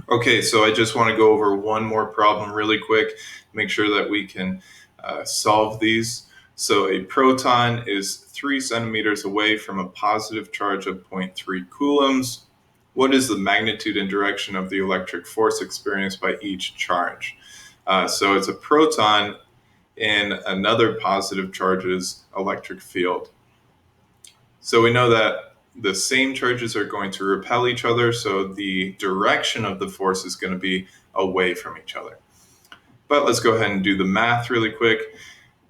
Okay, so I just want to go over one more problem really quick, make sure that we can solve these. So a proton is 3 centimeters away from a positive charge of zero point 0.3 coulombs. What is the magnitude and direction of the electric force experienced by each charge? So it's a proton in another positive charge's electric field. So we know that the same charges are going to repel each other, so the direction of the force is going to be away from each other. But let's go ahead and do the math really quick.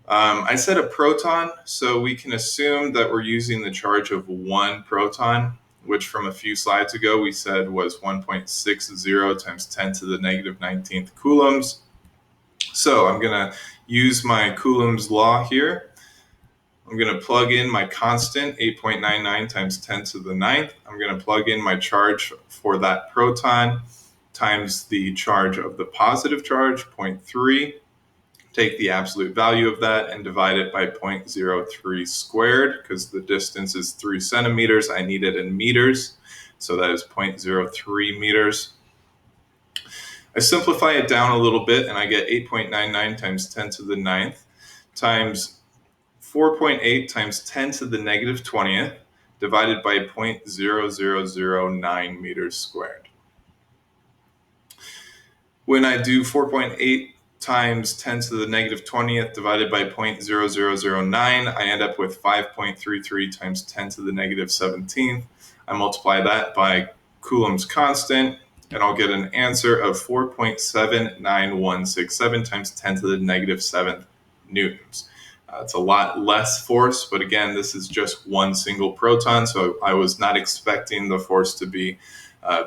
I said a proton, so we can assume that we're using the charge of one proton, which from a few slides ago we said was 1.60 times 10 to the negative 19th coulombs. So I'm going to use my Coulomb's law here. I'm going to plug in my constant, 8.99 times 10 to the ninth. I'm going to plug in my charge for that proton times the charge of the positive charge, 0.3. Take the absolute value of that and divide it by 0.03 squared, because the distance is 3 centimeters. I need it in meters, so that is 0.03 meters. I simplify it down a little bit and I get 8.99 times 10 to the ninth times 4.8 times 10 to the negative 20th divided by 0.0009 meters squared. When I do 4.8 times 10 to the negative 20th divided by 0.0009, I end up with 5.33 times 10 to the negative 17th. I multiply that by Coulomb's constant, and I'll get an answer of 4.79167 times 10 to the negative 7th newtons. It's a lot less force, but again, this is just one single proton, so I was not expecting the force to be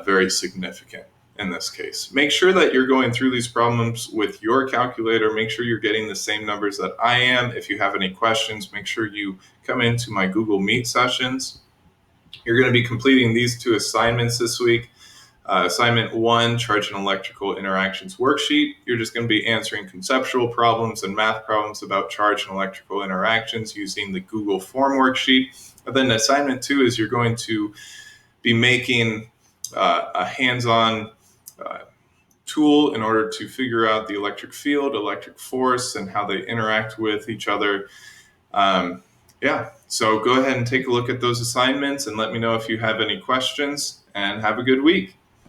very significant in this case. Make sure that you're going through these problems with your calculator. Make sure you're getting the same numbers that I am. If you have any questions, make sure you come into my Google Meet sessions. You're going to be completing these two assignments this week. Assignment 1, Charge and Electrical Interactions worksheet. You're just going to be answering conceptual problems and math problems about charge and electrical interactions using the Google Form worksheet. And then assignment 2 is you're going to be making a hands-on tool in order to figure out the electric field, electric force, and how they interact with each other. So go ahead and take a look at those assignments and let me know if you have any questions, and have a good week.